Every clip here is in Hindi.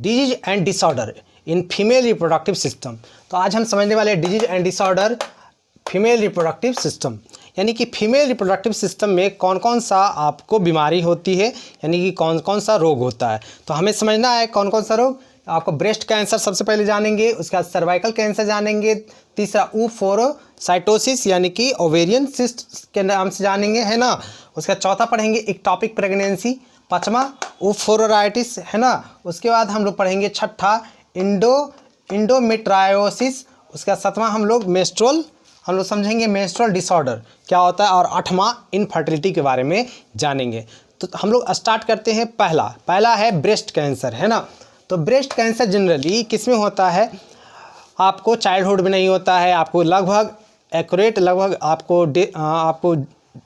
Disease and disorder in female reproductive system. तो आज हम समझने वाले हैं disease and disorder female reproductive system, यानी कि फीमेल रिप्रोडक्टिव सिस्टम में कौन कौन सा आपको बीमारी होती है, यानी कि कौन कौन सा रोग होता है। तो हमें समझना है कौन कौन सा रोग। आपको ब्रेस्ट कैंसर सबसे पहले जानेंगे, उसके बाद सर्वाइकल कैंसर जानेंगे, तीसरा ओफोरोसाइटोसिस यानी कि ओवेरियन सिस्ट के नाम से जानेंगे, है ना। उसका चौथा पढ़ेंगे इक्टोपिक प्रेगनेंसी, पाँचवा ओफोरोराइटिस, है ना। उसके बाद हम लोग पढ़ेंगे छठा इंडोमेट्रायोसिस, उसका सातवां हम लोग समझेंगे मेंस्ट्रुअल डिसऑर्डर क्या होता है, और आठवां इनफर्टिलिटी के बारे में जानेंगे। तो हम लोग स्टार्ट करते हैं। पहला है ब्रेस्ट कैंसर, है ना। तो ब्रेस्ट कैंसर जनरली किस में होता है, आपको चाइल्डहुड में नहीं होता है, आपको लगभग आपको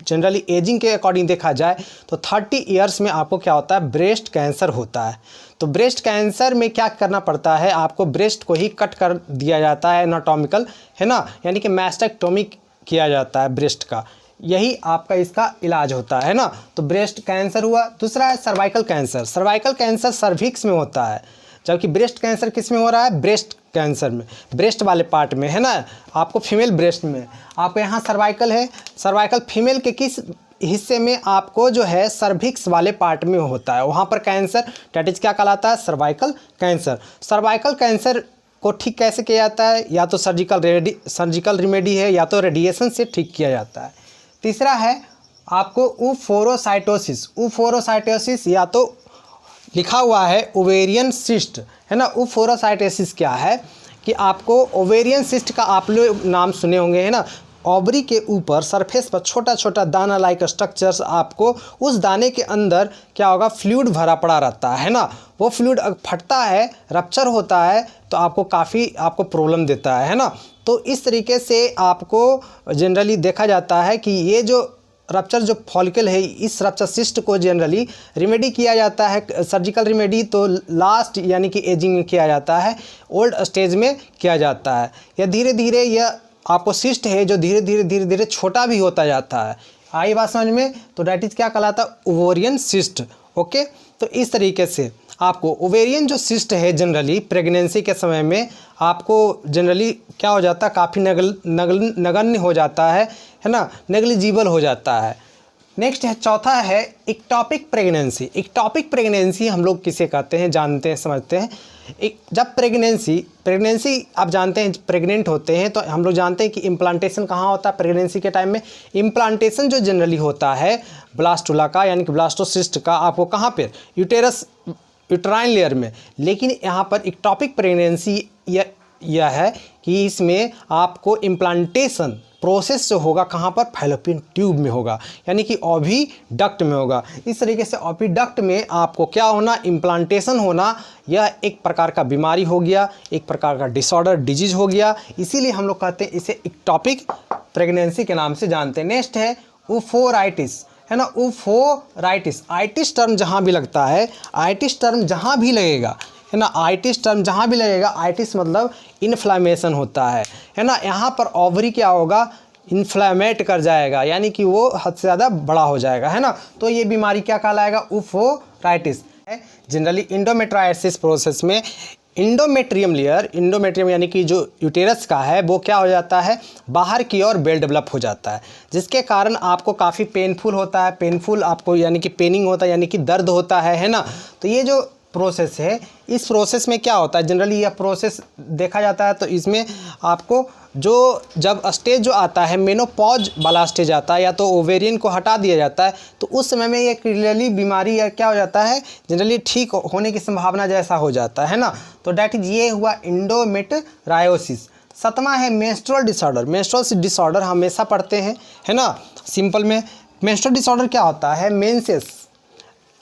जनरली एजिंग के अकॉर्डिंग देखा जाए तो 30 इयर्स में आपको क्या होता है, ब्रेस्ट कैंसर होता है। तो ब्रेस्ट कैंसर में क्या करना पड़ता है, आपको ब्रेस्ट को ही कट कर दिया जाता है, एनाटॉमिकल, है ना, यानी कि मैस्टेक्टोमी किया जाता है ब्रेस्ट का, यही आपका इसका इलाज होता है ना। तो ब्रेस्ट कैंसर हुआ। दूसरा है cervical cancer. Cervical cancer cervix में होता है, जबकि ब्रेस्ट कैंसर किस में हो रहा है, ब्रेस्ट कैंसर में, ब्रेस्ट वाले पार्ट में, है ना, आपको फीमेल ब्रेस्ट में। आपको यहाँ सर्वाइकल है, सर्वाइकल फीमेल के किस हिस्से में, आपको जो है सर्विक्स वाले पार्ट में होता है, वहाँ पर कैंसर, डेट इज क्या कहलाता है, सर्वाइकल कैंसर। सर्वाइकल कैंसर को ठीक कैसे किया जाता है, या तो सर्जिकल रिमेडी है, या तो रेडिएशन से ठीक किया जाता है। तीसरा है आपको ओफोरोसाइटोसिस, या तो लिखा हुआ है ओवेरियन सिस्ट, है ना। ओफोरोसाइटोसिस क्या है कि आपको ओवेरियन सिस्ट का आप लोग नाम सुने होंगे, है ना। ओवरी के ऊपर सरफेस पर छोटा छोटा दाना लाइक स्ट्रक्चर्स, आपको उस दाने के अंदर क्या होगा, फ्लूइड भरा पड़ा रहता है ना। वो फ्लूइड फटता है, रप्चर होता है, तो आपको प्रॉब्लम देता है ना। तो इस तरीके से आपको जनरली देखा जाता है कि ये जो रप्चर जो फॉलिकल है, इस रप्चर सिस्ट को जनरली रिमेडी किया जाता है, सर्जिकल रिमेडी तो लास्ट यानी कि एजिंग में किया जाता है, ओल्ड स्टेज में किया जाता है। या धीरे धीरे यह आपको सिस्ट है जो धीरे धीरे छोटा भी होता जाता है। आई बात समझ में। तो डेट इज क्या कहलाता है, ओवेरियन सिस्ट। ओके, तो इस तरीके से आपको ओवेरियन जो सिस्ट है जनरली प्रेगनेंसी के समय में आपको जनरली क्या हो जाता है, काफ़ी नगण्य हो जाता है ना, नेग्लिजिबल हो जाता है। नेक्स्ट है चौथा है इक्टोपिक प्रेगनेंसी। इक्टोपिक प्रेगनेंसी हम लोग किसे कहते हैं, जानते हैं, समझते हैं। जब प्रेगनेंसी आप जानते हैं, प्रेग्नेंट होते हैं तो हम लोग जानते हैं कि इम्प्लांटेशन कहाँ होता है प्रेगनेंसी के टाइम में। इम्प्लांटेशन जो जनरली होता है ब्लास्टुला का, यानी कि ब्लास्टोसिस्ट का, आपको कहाँ पर, यूटेराइन लेयर में। लेकिन यहाँ पर इक्टोपिक प्रेगनेंसी यह है कि इसमें आपको इम्प्लांटेशन प्रोसेस जो होगा कहाँ पर, फैलोपियन ट्यूब में होगा, यानी कि ओविडक्ट में होगा। इस तरीके से ओविडक्ट में आपको क्या होना, इम्प्लांटेशन होना, यह एक प्रकार का बीमारी हो गया, एक प्रकार का डिसऑर्डर, डिजीज हो गया। इसीलिए हम लोग कहते हैं इसे इक्टोपिक प्रेगनेंसी के नाम से जानते हैं। नेक्स्ट है ओफोराइटिस, है ना। ओफोराइटिस, आइटिस टर्म जहाँ भी लगता है, आइटिस टर्म जहाँ भी लगेगा, है ना, आइटिस टर्म जहाँ भी लगेगा, आइटिस मतलब इन्फ्लामेशन होता है ना। यहाँ पर ओवरी क्या होगा, इन्फ्लामेट कर जाएगा, यानी कि वो हद से ज़्यादा बड़ा हो जाएगा, है ना। तो ये बीमारी क्या कहलाएगा, ओफोराइटिस है। जनरली इंडोमेट्रायोसिस प्रोसेस में इंडोमेट्रियम लेयर, इंडोमेट्रियम यानी कि जो यूटेरस का है, वो क्या हो जाता है, बाहर की ओर बेल डेवलप हो जाता है, जिसके कारण आपको काफ़ी पेनफुल होता है, पेनफुल आपको यानी कि पेनिंग होता है, यानी कि दर्द होता है ना। तो ये जो प्रोसेस है, इस प्रोसेस में क्या होता है, जनरली यह प्रोसेस देखा जाता है, तो इसमें आपको जब स्टेज जो आता है, मेनोपॉज वाला स्टेज आता है, या तो ओवेरियन को हटा दिया जाता है, तो उस समय में ये क्लियरली बीमारी या क्या हो जाता है, जनरली ठीक होने की संभावना जैसा हो जाता है ना। तो डैट इज ये हुआ इंडोमेट्रायोसिस। सातवां है मेंस्ट्रुअल डिसऑर्डर। मेंस्ट्रुअल डिसऑर्डर हमेशा पढ़ते हैं, है ना, सिंपल में। मेंस्ट्रुअल डिसऑर्डर क्या होता है, मेंसेस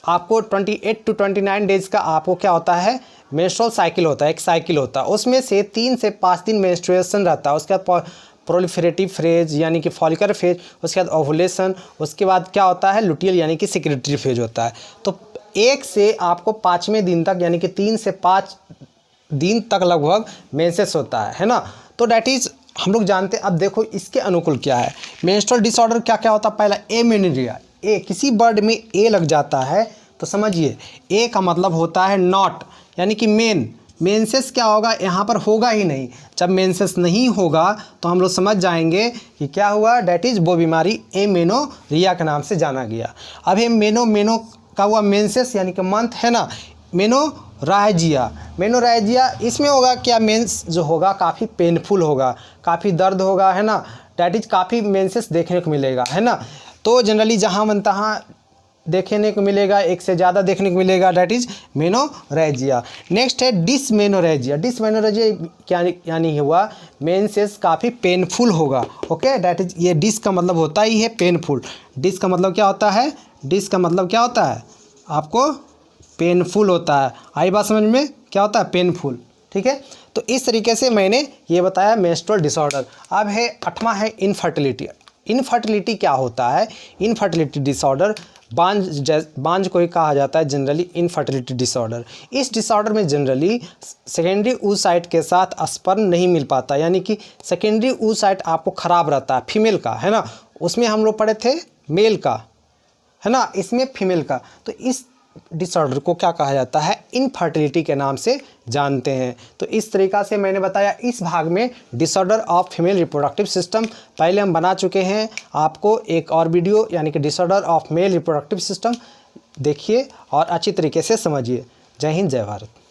आपको 28 to 29 डेज का आपको क्या होता है, मेंस्ट्रुअल साइकिल होता है, एक साइकिल होता है, उसमें से 3 से 5 दिन मेंस्ट्रुएशन रहता है। उसके बाद प्रोलिफरेटिव फेज यानी कि फॉलिकुलर फेज, उसके बाद ओवुलेशन, उसके बाद क्या होता है, लुटियल यानी कि सेक्रेटरी फेज होता है। तो 1 से आपको 5वें दिन तक, यानी कि 3 से 5 दिन तक लगभग मेंसेस होता है ना। तो डैट इज़ हम लोग जानते हैं। अब देखो इसके अनुकूल क्या है, मेंस्ट्रुअल डिसऑर्डर क्या क्या होता है। पहला एमेनिरिया, किसी वर्ड में ए लग जाता है तो समझिए ए का मतलब होता है नॉट, यानी कि मेंसेस क्या होगा, यहाँ पर होगा ही नहीं। जब मेंसेस नहीं होगा तो हम लोग समझ जाएंगे कि क्या हुआ, डैट इज़ वो बीमारी एमेनोरिया के नाम से जाना गया। अब ये मेनो का हुआ मेंसेस यानी कि मंथ है ना, मेनोरैजिया इसमें होगा क्या, मेंस जो होगा काफ़ी पेनफुल होगा, काफ़ी दर्द होगा है ना, डैट इज काफ़ी मेंसेस देखने को मिलेगा है ना। तो जनरली जहाँ मन तहाँ देखने को मिलेगा, एक से ज़्यादा देखने को मिलेगा, डैट इज मेनोरैजिया। नेक्स्ट है डिसमेनोरैजिया। डिसमेनोरैजिया क्या यानी हुआ, मेंसेस काफ़ी पेनफुल होगा। ओके, डैट इज, ये डिस का मतलब होता ही है पेनफुल। डिस का मतलब क्या होता है, डिस का मतलब क्या होता है आपको, पेनफुल होता है। आई बात समझ में, क्या होता है, पेनफुल। ठीक है, तो इस तरीके से मैंने ये बताया मेंस्ट्रुअल डिसऑर्डर। अब है 8वां है इनफर्टिलिटी। इनफर्टिलिटी क्या होता है, इनफर्टिलिटी डिसऑर्डर बांझ को ही कहा जाता है जनरली इनफर्टिलिटी डिसऑर्डर। इस डिसऑर्डर में जनरली सेकेंडरी oocyte के साथ स्पर्म नहीं मिल पाता, यानी कि सेकेंडरी oocyte आपको ख़राब रहता है, फीमेल का है ना, उसमें हम लोग पढ़े थे मेल का है ना, इसमें फीमेल का। तो इस डिसऑर्डर को क्या कहा जाता है, इनफर्टिलिटी के नाम से जानते हैं। तो इस तरीक़ा से मैंने बताया इस भाग में disorder of female reproductive system. पहले हम बना चुके हैं, आपको एक और वीडियो यानी कि disorder of male reproductive system देखिए और अच्छी तरीके से समझिए। जय हिंद, जय भारत।